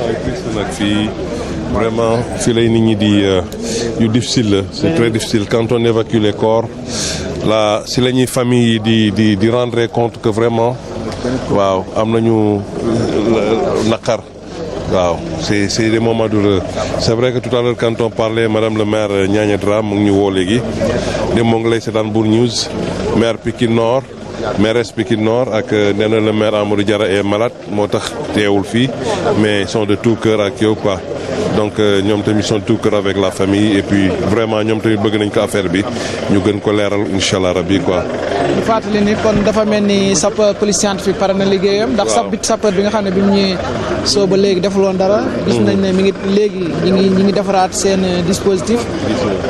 instant triste nag fii vraiment fii lay nit ñi di yu difficile la c'est très difficile quand on évacue les corps là si la ñuy famille yi di rendre compte que vraiment waaw am nañu naqar waaw c'est des moments douloureux c'est vrai que tout à l'heure quand on parlait madame le maire Niania Dra mu ngi ñu woo léegi dem moo ngi lay seetaan Bour News maire Pikine Nord mairesse Pikine Nord ak nee na le maire Amadou Diarra est malade moo tax teewul fii mais ils sont de tout cœur ak yow quoi donc ñoom tamit sont de tout cœur avec la famille et puis vraiment ñoom tamit bëgg nañ ko affaire bi ñu gën ko leeral incha allah rabbi quoi. ñu fàttali ni kon dafa mel ni sapeur police scientifique pare na liggéeyam. ndax sapeur bi nga xam ne bi mu ñëwee soo ba léegi defuloon dara. gis nañ ne mi ngi léegi ñi ngi defaraat seen dispositif.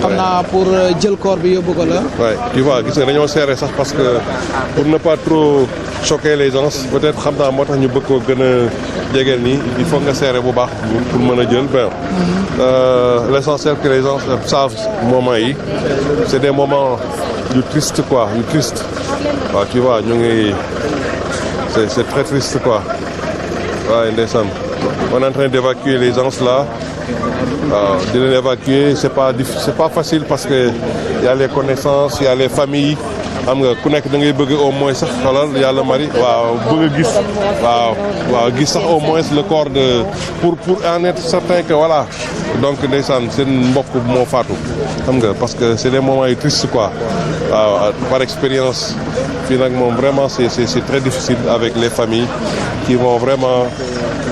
xam naa pour jël corps bi yóbbu ko la. waaw tu vois gis nga dañoo serré sax parce que pour ne pas trop choquer les gens peut-être xam naa moo tax ñu bëgg koo gën a jegeel nii il faut nga serré bu baax pour mën a jël ben l'essentiel que les gens savent moment yi c'est des moments yu triste quoi yu triste waaw tu vois ñu ngi c'est très triste quoi waaye ndeysaan on est en train d'évacuer les gens là waaw di leen évacuer c'est pas facile parce que y a les connaissances y a les familles xam nga ku nekk da ngay bëgg au moins sax xolal yàlla mari waaw bëgg a gis waaw gis sax au moins le corps de pour en être certain que voilà donc ndeysaan seen mbokk moo faatu xam nga parce que c'est des moments yu tristes quoi waaw par expérience fii nag moom vraiment c'est très difficile avec les familles qui vont vraiment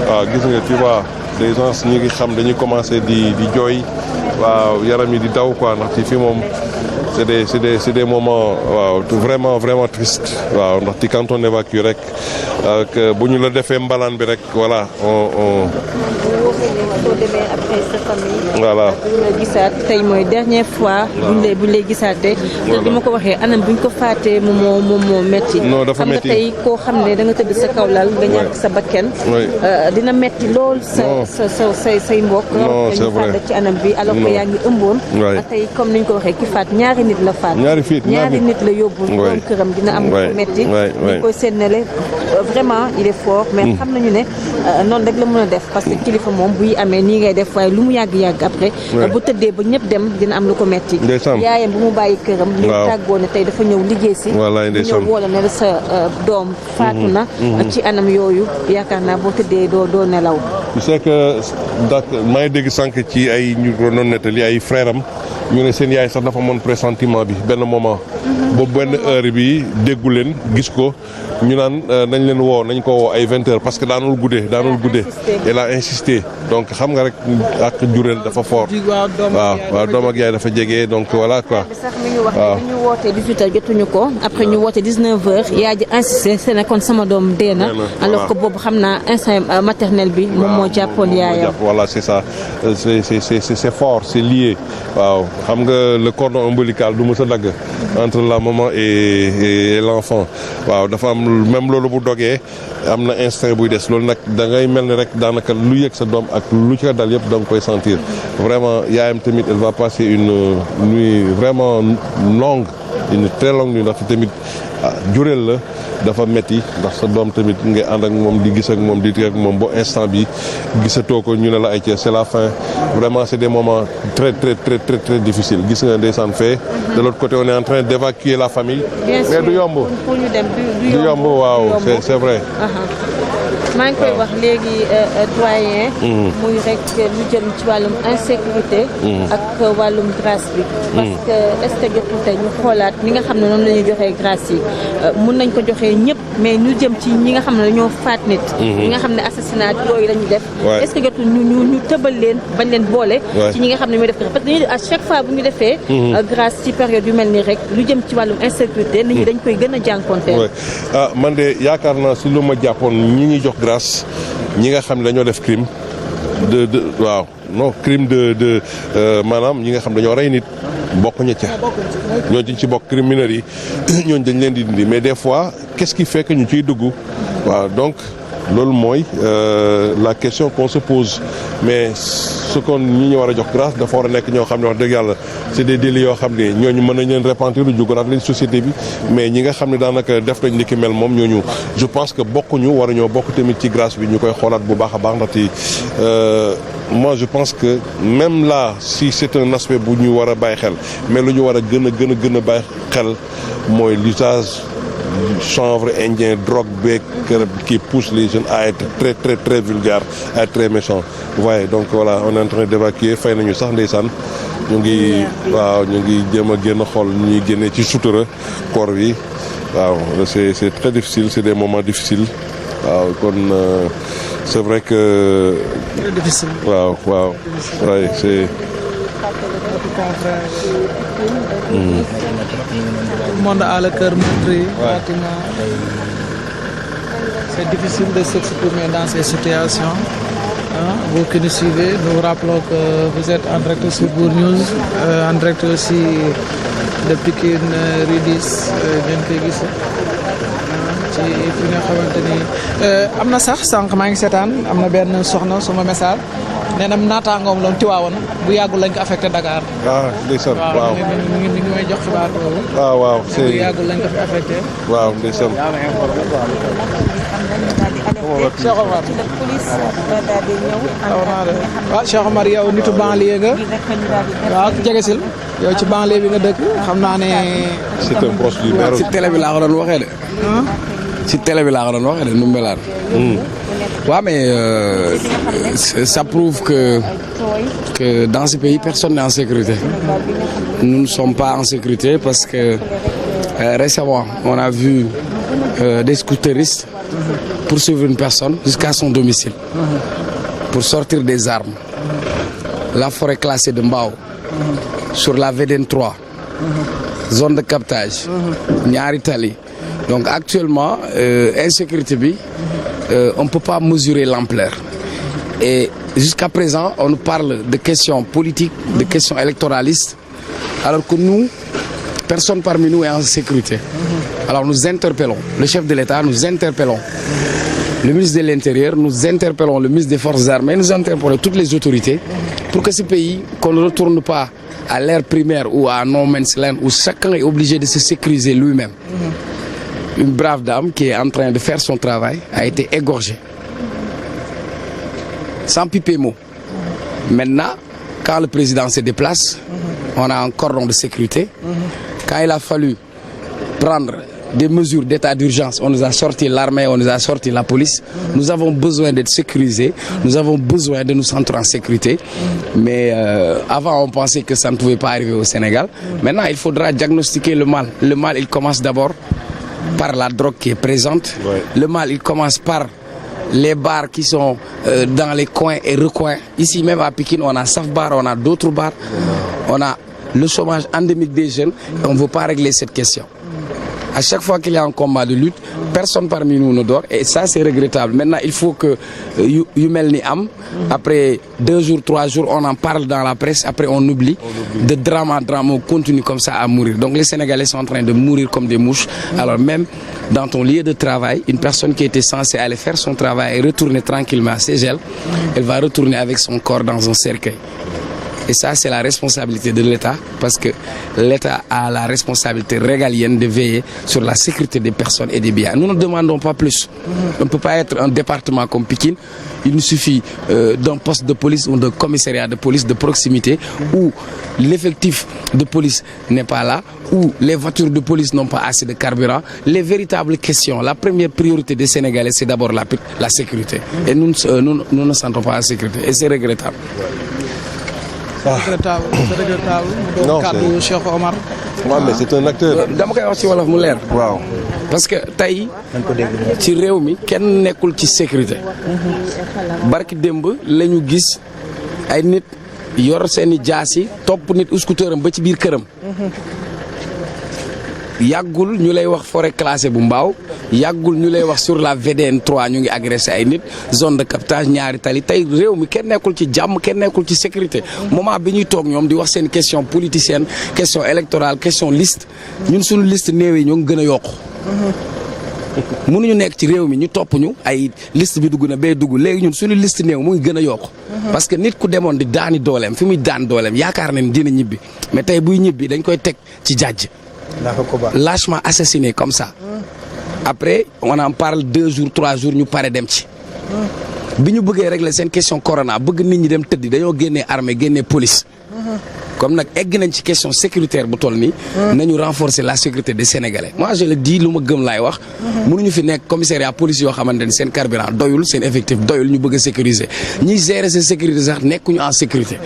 waaw gis nga tu vois les gens ñi ngi xam dañuy commencer di jooy waaw yaram yi di daw quoi ndax ci fii moom c'est des moments waaw vraiment triste waaw ndax ci quand on évacue rek ak bu ñu la defee mbalaan bi rek voilà on soo demee après sa famille. voilà buñ la gisaat tey mooy dernière fois. buñ lay gisaatee. te di ma ko waxee anam buñ ko faatee moom moo metti. non dafa metti xam nga tey koo xam ne da nga tëdd sa kaw lal nga ñàkk sa bakken. dina metti lool say mbokk. non c'est vrai faat ci anam bi alors que yaa ngi ëmboon. tey comme niñ ko waxee ki faat ñaari nit la faat. ñaari nit la yóbbu. doom këram dina am ko metti. ñu koy séddale vraiment il est fort. mais xam nañu ne noonu rek la mën a def parce que kilifa moom buy amee nii ngay def waaye lu mu yàgg après bu tëddee ba ñëpp dem dina am lu ko metti yaayam bu mu bàyyi këram ñu tàggoo ne tey dafa ñëw liggéey si ñëw woola ne la sa doom faatu na ci anam yooyu yaakaar naa boo tëddee doo nelaw. tu sais que maa ngi dégg sànq ci ay ñu ko doon nettali ay frère am ñu ne seen yaay sax dafa amoon pressentiment bi benn moment boobu benn heure bi déggu leen gis ko ñu naan nañ leen woo nañ ko woo ay 20 heures parce que daanul guddee elle a insisté donc xam nga rek ak jureel dafa fort waaw doom ak yaay dafa jege donc voilà quoi. sax mi ngi wax ne ñu wootee 18 heures jotuñu ko après ñu woote 19 heures yaay ji insisté c'est ne kon sama doom dee na alors que boobu xam naa instinct maternel bi moom moo jàppoon yaayam. voilà c'est ça c'est fort c'est lié waaw xam nga le cordon ombilical du mës a dagg entre la maman et l'enfant waaw dafa am même loolu bu dogee am na instinct buy des loolu nag da ngay mel ni rek daanaka lu yëg sa doom ak lu ci dal yëpp da nga koy sentir vraiment yaayam tamit elle va passer une nuit vraiment longue une très longue nuit ndaxte tamit jureel la dafa metti ndax sa doom tamit ngay ànd ak moom di gis ak moom di ak moom ba instant bi gisatoo ko ñu ne la ay ci c'est la fin vraiment c'est des moments très difficiles gis nga ndeysaan fee de l'autre côté on est en train d'évacuer la famille mais du yomb pour ñu dem du yomb waaw c'est vrai maa ngi koy wax léegi doyen. muy rek lu jëm ci wàllum insécurité. ak wàllum grâce bi. parce que est-ce que jotul tey ñu xoolaat ñi nga xam ne noonu la ñuy joxee grâce yi mun nañ ko joxee ñëpp mais ñu jëm ci ñi nga xam ne dañoo faat nit. ñi nga xam ne assassinat yooyu la ñuy def. est-ce que jotul ñu tëbal leen bañ leen boole. ci ñi nga xam ne ñooy def parce que à chaque fois bu ñu defee. grâce ci période yu mel nii rek lu jëm ci wàllum insécurité nit ñi dañ koy gën a jànkonteel. man de yaakaar naa si lu ma jàppoon ñi ñuy jox grâce ñi nga xam ne dañoo def crime waaw non crime de maanaam ñi nga xam dañoo rey nit bokk ña ca ñooñu ci bokk crime mineurs yi ñooñu dañ leen di dindi mais des fois qu'est-ce qui fait que ñu ciy dugg waaw donc loolu mooy la question qu'on se pose mais ce qu'on ñi ñu war a jox grâce dafa war a nekk ñoo xam ne wax dëgg yàlla c'est des délits yoo xam ne ñooñu mën nañ leen repentir jugalaat leen société bi mais ñi nga xam ne daanaka def nañ li ki mel moom ñooñu je pense que bokkuñu war a ñoo bokk tamit ci grâce bi ñu koy xoolaat bu baax a baax ndaxte moi je pense que même là si c'est un aspect bu ñu war a bàyyi xel mais lu ñu war a gën a bàyyi xel mooy l'usage chanvre indien drogue beeg qui pousse les jeunes à être très vulgaires à être très méchants. Vous voyez donc voilà on est en train d'évacuer fay nañu sax ndeysaan ñu ngi jéem a génn xool ñu ñuy génnee ci sutura corps bi waaw c'est très difficile c'est des moments difficiles waaw kon c'est vrai que. très difficile. waaw ouais, c'est. Tout le monde a le cœur meurtri. Pratiquement. C'est difficile de s'exprimer dans ces situations. Vous qui nous suivez, nous rappelons que vous êtes en direct sur Bour News, en direct aussi de Pikine Rue 10 ngeen koy gis ci fi nga xamante ni am na sax sànq maa ngi seetaan am na benn soxna suma message nee na naataangoom loon Tiwaawoon bu yàggul lañ ko affecté Dakar. ndeysaan waaw mi ngi may jox xibaar boobu. waaw c'est bu yàggul lañ ko fi affecté. waaw ndeysaan. Cheikh Omar. waaw Cheikh Omar yow nitu banlieue nga. waaw jegesil yow ci banlieue bi nga dëkk xam naa ne. c'est un proche du maire. ci télé bi laa ko doon waxee de. ci télé bi laa ko doon waxee de Ndoumbelane. waaw mais ça prouve que dans ce pays personne n'est en sécurité. Nous ne sommes pas en sécurité parce que récemment on a vu des scooteristes poursuivre une personne jusqu'à son domicile pour sortir des armes. La forêt classée de Mbao sur la VDN 3 zone de captage ñaari tali. Donc actuellement insécurité bi on ne peut pas mesurer l'ampleur et jusqu'à présent on nous parle de questions politiques, de questions électoralistes alors que nous personne parmi nous est en sécurité. Alors nous interpellons le chef de l'État, nous interpellons le ministre de l'Intérieur, nous interpellons le ministre des Forces armées, nous interpellons toutes les autorités pour que ce pays, qu'on ne retourne pas à l'ère primaire ou à no man's land où chacun est obligé de se sécuriser lui-même. Une brave dame qui est en train de faire son travail a été égorgée. Sans piper mot. Maintenant, quand le président se déplace, on a un cordon de sécurité. Quand il a fallu prendre des mesures d'état d'urgence, on nous a sorti l'armée, on nous a sorti la police. Nous avons besoin d'être sécurisés, nous avons besoin de nous sentir en sécurité. Mais avant, on pensait que ça ne pouvait pas arriver au Sénégal. Maintenant, il faudra diagnostiquer le mal. Le mal, il commence d'abord par la drogue qui est présente. Ouais. Le mal, il commence par les bars qui sont dans les coins et recoins. Ici même à Pikine, on a Saf Bar, on a d'autres bars. On a le chômage endémique des jeunes. On ne veut pas régler cette question. À chaque fois qu'il y a un combat de lutte, personne parmi nous ne dort et ça c'est regrettable. Maintenant il faut que yu mel ni am après 2 jours 3 jours on en parle dans la presse, après on oublie. De drame en drame on continue comme ça à mourir. Donc les Sénégalais sont en train de mourir comme des mouches. Alors même dans ton lieu de travail, une personne qui était censée aller faire son travail et retourner tranquillement à ses ailes, elle va retourner avec son corps dans un cercueil. Et ça, c'est la responsabilité de l'État, parce que l'État a la responsabilité régalienne de veiller sur la sécurité des personnes et des biens. Nous ne demandons pas plus. On ne peut pas être un département comme Pikine. Il nous suffit d'un poste de police ou d'un commissariat de police de proximité où l'effectif de police n'est pas là, où les voitures de police n'ont pas assez de carburant. Les véritables questions, la première priorité des Sénégalais, c'est d'abord la sécurité. Et nous ne sentons pas la sécurité. Et c'est regrettable. regrettable mu doon kàddu Cheikh Omar. waaw mais c'est un acteur. dama koy wax ci wolof mu leer. waaw. parce que tey ci réew mi kenn nekkul ci sécurité. barki démb la ñu gis ay nit yor seeni jaasi topp nit scooteram ba ci biir këram. yàggul ñu lay wax forêt classée bu Mbao yàggul ñu lay wax sur la VDN 3 ñu ngi agressé ay nit zone de captage ñaari tali tey réew mi kenn nekkul ci jàmm kenn nekkul ci sécurité moment bi ñuy toog ñoom di wax seen question politicienne question électorale question liste ñun suñu liste néew yi ñoo ngi gën a yokku mënuñu nekk ci réew mi ñu topp ñu ay liste bi dugg na bee dugg léegi ñun suñu liste néew mu ngi gën a yokku. parce que nit ku demoon di daani dooleem fi muy daan dooleem yaakaar na ni dina ñibbi mais tey buy ñibbi dañ koy teg ci jàjj. lâchement assassiné comme ça. après on en parle 2 jours 3 jours ñu pare dem ci. bi ñu bëggee régler seen question corona bëgg nit ñi dem tëddi dañoo génnee armée génnee police. comme nag egg nañ ci question sécuritaire bu toll nii. nañu renforcer la sécurité des Sénégalais. moi je le dis lu ma gëm laay wax. mënuñu fi nekk commissariat police yoo xamante ni seen carburant doyul seen effectif doyul ñu bëgg a sécuriser ñiy gérer seen sécurité sax nekkuñu en sécurité.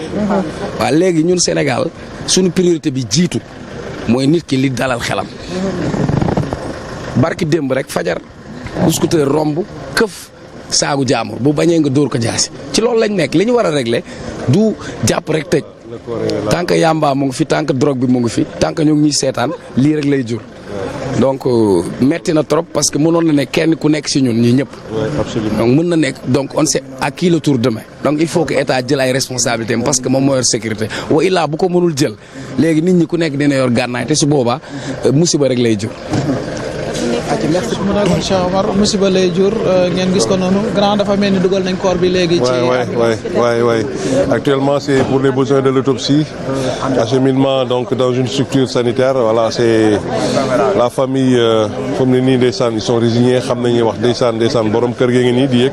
waaw léegi ñun Sénégal suñu priorité bi jiitu mooy nit ki li dalal xelam. barki démb rek fajar scooter romb këf saagu jaamur bu bañee nga dóor ko jaasi ci loolu lañ nekk li ñu war a régler du jàpp rek tëj. tant que yamba mu ngi fi tant que drogue bi mu ngi fi tant que ñoo ngi ñuy seetaan lii rek lay jur. donc metti na trop parce que mënoon na ne kenn ku nekk si ñun ñi ñëpp. donc mën na nekk donc on sait à qui le tour demain. donc il faut que état jël ay responsabilités parce que moom moo yor sécurité wa illaa bu ko mënul jël léegi nit ñi ku nekk dina yor gànnaay te su boobaa musiba rek lay jur. merci mu nekkoon Cheikh Omar musiba lay jur ngeen gis ko noonu grand dafa mel ni dugal nañ corps bi léegi. ci ouais. Actuellement c'est pour les besoins de l'autopsie. Acheminement donc dans une structure sanitaire voilà c'est la famille comme ni nii ndeysaan ils sont résignés xam nañuy wax ndeysaan borom kër gi ngi nii di yëg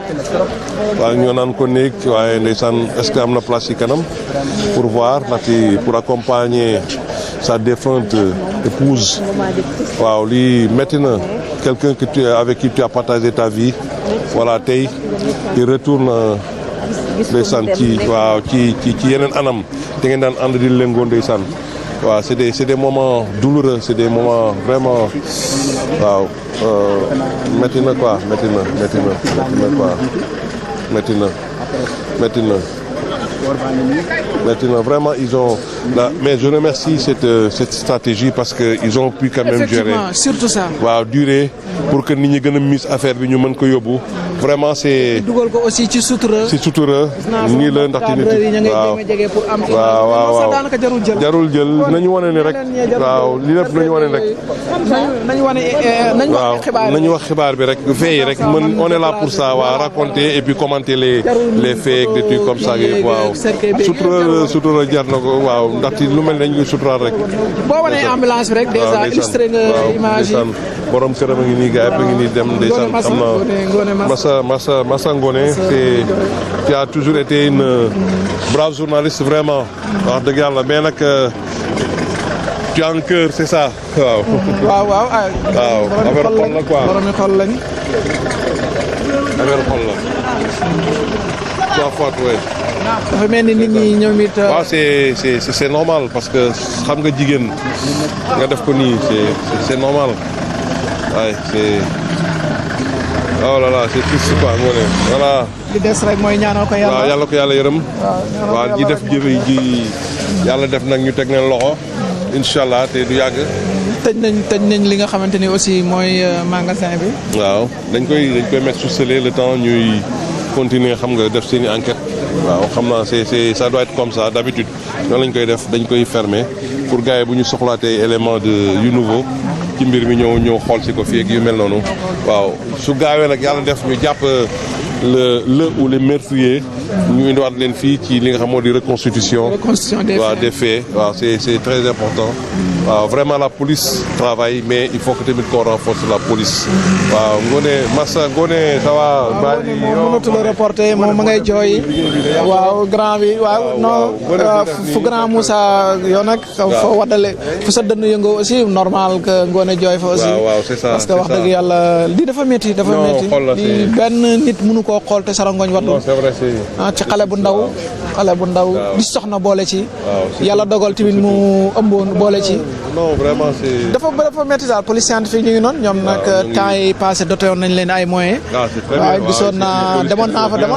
waaye ñoo naan ko néeg waaye ndeysaan est-ce que am na place ci kanam pour voir ndaxte pour accompagner sa défunte épouse waaw lii métti na. Quelqu'un avec qui tu as partagé ta vie voilà tey il retourne ndeysaan ci yeneen anam te ngeen daan ànd di lëngoo ndeysaan waaw c'est des moments douloureux c'est des moments vraiment waaw métti na quoi métti na vraiment ils ont là mais je remercie cette stratégie parce que ils ont pu quand même gérer surtout ça waaw durer pour que nit ñi gën a mis affaire bi ñu mën ko yóbbu vraiment c'est dugal ko aussi ci sutura nii la ndaxte nit waaw jarul jël nañu wane ni rek waaw li lépp nañu wane rek nañu wax xibaar bi rek veille rek on est là pour ça waaw raconter et puis commenter les faits des trucs comme ça waaw sutura jar na ko waaw ndaxte lu mel nañ koy suturaal rek boo wanee ambulance bi rek déjà illustré nga image yi borom këram a ngi nii gars yi ngi nii dem ndeysaan xam na Massa Ngoné c'est tu as toujours été une brave journaliste vraiment wax dëgg yàlla mais nag tu as un cœur c'est ça waaw affaire xol la quoi borom xol lañ affaire xol la dafa mel ni nit ñi ñoom it. waaw c'est normal parce que xam nga jigéen nga def ko nii c'est normal waaye c'est oh là là c'est triste quoi Ngoné voilà. li des rek mooy ñaanal ko yàlla. waaw yàlla ko yàlla yërëm. waaw ñi def jëfe ji yàlla def nag ñu teg leen loxo incha allah te du yàgg. tëj nañ li nga xamante ni aussi mooy magasin bi. waaw dañ koy mettre sous scellé le temps ñuy continuer xam nga def seen i enquête. waaw xam naa c'est ça doit être comme ça d'habitude noonu lañ koy def dañ koy fermer pour gars yi bu ñu soxlaatee élément de yu nouveau ci mbir mi ñëw xool si ko fii ak yu mel noonu waaw su gaawee nag yàlla def ñu jàpp le ou les meurtriers ñu indiwaat leen fii ci li nga xam moo di reconstitution des faits waaw c'est très important waaw vraiment la police travaille mais il faut que tamit qu'on renforce la police waaw Ngoné Massa Ngoné ça va mënatu la reporter moom ma ngay jooy waaw grand bi waaw non fu grand Moussa yow nag foo waddale fu sa dënn yëngoo aussi normal que Ngoné jooy fa aussi parce que wax dëgg yàlla lii dafa métti lii benn nit mënu koo xool te sarangoñ waddul ci xale bu ndaw di soxna boole ci yàlla dogal tamit mu ëmboon boole ci non vraiment c'est dafa métti daal police scientifique ñu ngi noonu ñoom nag temps yi passé doté woon nañ leen ay moyens waaw gisoon naa demoon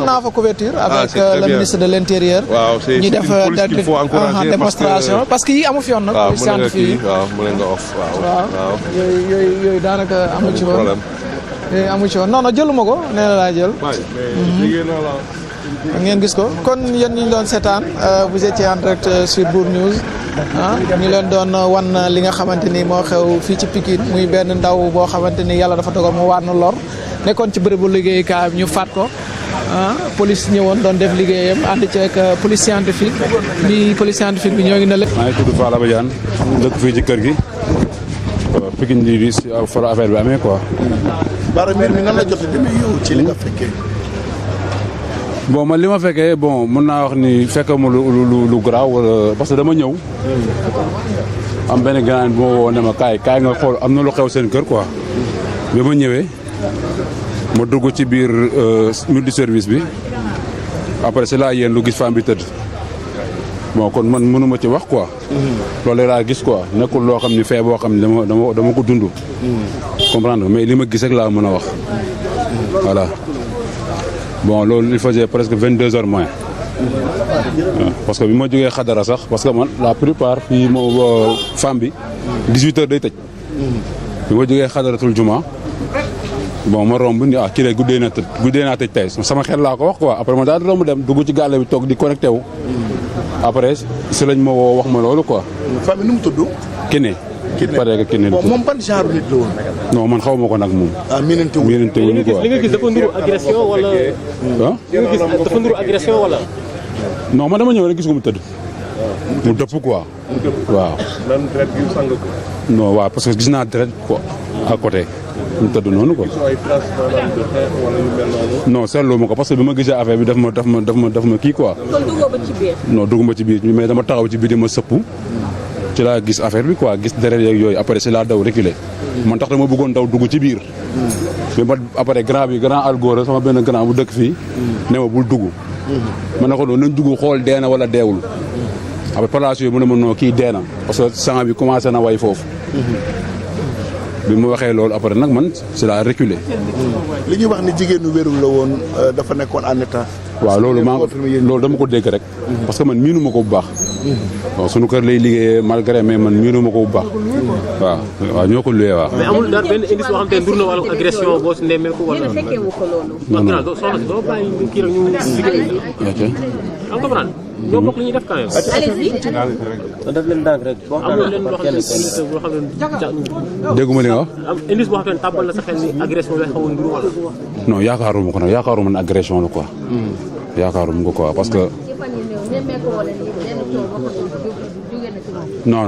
naa fa couverture avec le ministre de l'intérieur ñu def démonstration parce que yi amu fi woon nag police scientifique waaw yooyu daanaka amu ci woon non jëluma ko nee na laa jël ngeen gis ko kon yéen ñi doon seetaan vous étiez en direct sur Bour News ñu leen doon wan li nga xamante ni moo xew fii ci Pikine muy benn ndaw boo xamante ni yàlla dafa dogal mu waat na lor nekkoon ci bërëbu liggéeyukaay ñu faat ko police ñëwoon doon def liggéeyam ànd ci ak police scientifique bi ñoo ngi ne la. maa ngi tudd Fall Abadiane dëkk fii ci kër gi Pikine di si fara affaire bi amee quoi. Bara mbir mi nan la jot a demee yow ci li nga fekkee. bon man li ma fekkee bon mën naa wax ni fekke ma lu garaaw wala parce que dama ñëw am benn gànnaar bu ma woo ne ma kaay nga xool am na lu xew seen kër quoi. bi ma ñëwee ma dugg ci biir multi service bi après c'est là yéen lu gis femme bi tëdd bon kon man mënuma ci wax quoi. loolu laa gis quoi nekkul loo xam ni fee boo xam ne dama ko dund. comprendre mais li ma gis rek laa mën a wax voilà. bon loolu il faisait presque 22 heures moins parce que bi ma jógee xadara sax parce que man la plupart fii moo femme bi 18 heures day tëj. bi ma jógee xadaratul juma bon ma romb ni kii lay guddee naa tëj tey sama xel laa ko wax quoi après ma daal di romb dem dugg ci gàlle bi toog di connecté wu. après si lañ ma woo wax ma loolu quoi. femme bi nu mu tudd. Kiné. pare que Kiné bon moom ban genre nit la woon. non man xaw ma ko nag moom. miinante wuñu quoi. li nga gis dafa nduru agression wala. li nga gis dafa nduru agression wala. non man dama ñëw rek gis ko mu tëdd. mu dëpp quoi. waaw. lan deret gi sang ko. non waaw parce que gis naa deret quoi à côté. mu tëdd noonu quoi. ay traces de xeex wala yu mel noonu. non seetloo ma ko parce que bi ma gisee affaire bi daf ma kii quoi. kon duggoo ba ci biir. non dugguma ci biir mais dama taxaw ci biir di ma sëpp. ci laa gis affaire bi quoi gis deret yeeg yooyu après si laa daw reculer. man tax dama bëggoon daw dugg ci biir. mais ma après grand algora sama benn grand bu dëkk fii. ne ma bul dugg. ma ne ko noonu nañ dugg xool dee na wala deewul. après place yooyu mu ne ma non kii dee na parce que sang bi commencé na way foofu. bi mu waxee loolu après nag man c'est la reculer. li ñuy wax ni jigéenu wérul la woon dafa nekkoon en état. waaw loolu dama ko dégg rek. parce que man miinu ma ko bu baax. waaw sunu kër lay liggéeyee malgré mais man miinu ma ko bu baax. waaw ñoo ko luyee waaw. mais amul dara benn indice boo xam te ne dur na wàllu agression boo si nemmeeku wala. fekkee wu ko loolu. non non soxna si doo bàyyi kii rek ñu liggéey. ok. am nga comprendre. ñoo bokk li ñuy def quand même. def leen ndànk rek. amul leen loo xam ne dégguma li nga wax. am indice boo xam ne tàbbal na sa xel ni agression lay xaw a ndur wala. non yaakaaruma ko nag yaakaaruma ne agression la quoi. yaakaaruma ko quoi parce que. non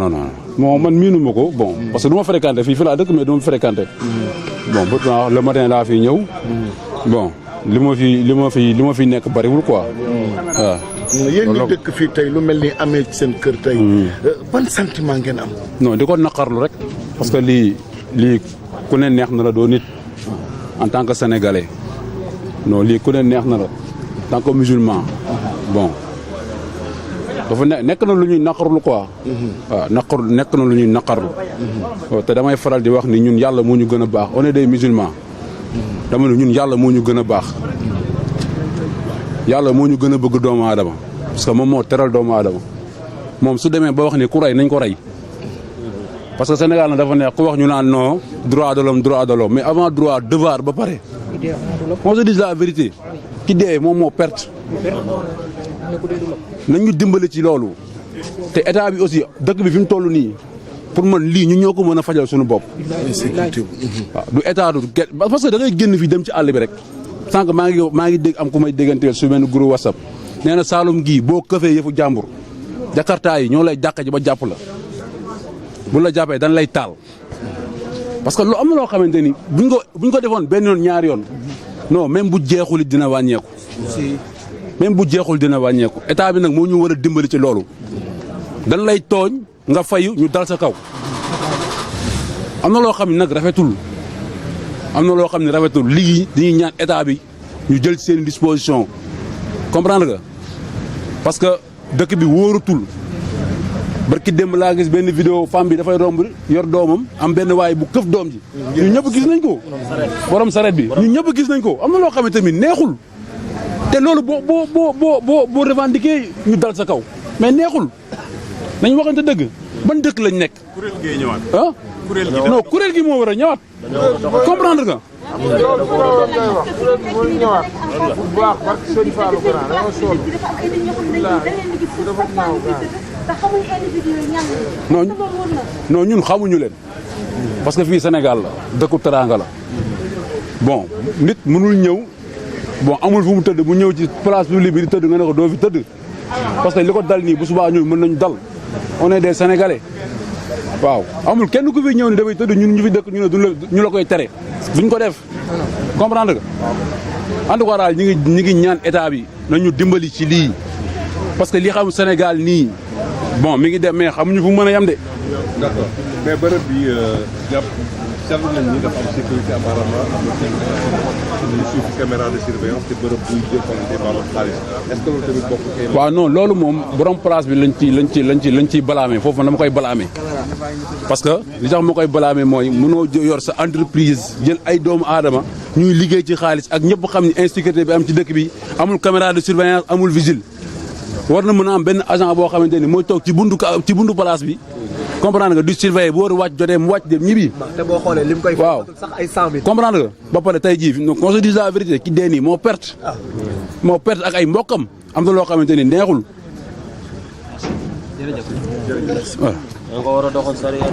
bon man miinu ma ko bon parce que du ma fréquenté fii laa dëkk mais du ma fréquenté. bon pourtant le matin laa fi ñëw. bon li ma fi nekk bariwul quoi. waaw. yéen ñi dëkk fii tey lu mel ni amee ci seen kër tey. ban sentiment ngeen am. non di ko naqarlu rek. parce que lii ku ne neex na la doo nit en tant que sénégalais non lii ku ne neex na la en tant que musulman bon dafa nekk na lu ñuy naqarlu quoi. waaw nekk na lu ñuy naqarlu. te damay faral di wax ni ñun yàlla moo ñu gën a baax on est des musulmans dama ne ñun yàlla moo ñu gën a baax. yàlla moo ñu gën a bëgg doomu aadama parce que moom moo teral doomu aadama moom su demee ba wax ni ku rey nañ ko rey parce que Sénégal na dafa neex ku wax ñu naan non droit de l'homme mais avant droit devoir ba pare. on se dit la vérité ki dee moom moo perte. nañ ñu dimbali ci loolu te état bi aussi dëkk bi fi mu toll nii pour man lii ñu ñoo ko mën a fajal suñu bopp. waaw du état du parce que da ngay génn fii dem ci àll bi rek. sànq maa ngi dégg am ku may dégganteel su benn groupe WhatsApp nee na Saalum gii boo këfee yëfu jàmbur jakarta yi ñoo lay dàq ji ba jàpp la bu la jàppee dañ lay taal parce que lu am na loo xamante ni buñ ko defoon benn yoon ñaari yoon non même bu jeexul it dina wàññeeku. même bu jeexul dina wàññeeku état bi nag moo ñu war a dimbali ci loolu dañ lay tooñ nga fayu ñu dal sa kaw am na loo xam ne nag rafetul. am na loo xam ne rafetul lii dañuy ñaan état bi ñu jël ci seen disposition comprendre nga parce que dëkk bi wóoratul barki démb laa gis benn vidéo femme bi dafay romb yor doomam am benn waay bu këf doom ji ñu ñëpp gis nañ ko borom saret bi ñu ñëpp gis nañ ko am na loo xam ne tamit neexul te loolu boo revendiqué ñu dal sa kaw mais neexul nañ waxante dëgg ban dëkk lañ nekk. kuréel gi ñëwaat. kuréel gi moo war a ñëwaat. comprendre nga non ñun xamuñu leen parce que fii Sénégal la dëkku teraanga la bon nit mënul ñëw bon amul fu mu tëdd mu ñëw ci place publique bi di tëdd nga ne ko doo fi tëdd parce que li ko dal nii bu subaa ñëw mën nañu dal on est des Sénégalais waaw amul kenn ku fi ñëw ni dafay tëdd ñun ñu fi dëkk ñu la koy tere duñ ko def comprendre nga en tout cas daal ñi ngi ñaan état bi nañu dimbali ci lii parce que li xam Sénégal nii bon mi ngi dem mais xamuñu fu mën a yem de. d'accord mais bërëb bi jàpp seetlu nañ ni dafa am sécurité apparemment am na suuf caméra de surveillance te bërëb buy jëfandikoo wàllum xaalis est-ce que loolu tamit bokk ci. waaw non loolu moom borom place bi lañ ciy balaamee foofu man dama koy balaamee parce que li tax ma koy balaamee mooy mënoo yor sa entreprise jël ay doomu aadama ñuy liggéey ci xaalis ak ñëpp xam ni insécurité bi am ci dëkk bi amul caméra de surveillance amul vigile war na mën a am benn agent boo xamante ni mooy toog ci buntu place bi comprendre nga du surveiller bu war a wàcc jotee mu wàcc dem ñibbi. te boo xoolee lim koy. waaw sax ay 100 000. comprendre nga ba pare tey jii qu'on se dise la vérité ki dee nii moo perte. moo perte ak ay mbokkam am na loo xamante ni neexul. jërëjëf. jërëjëf. waaw. nga ko war a doxal sariya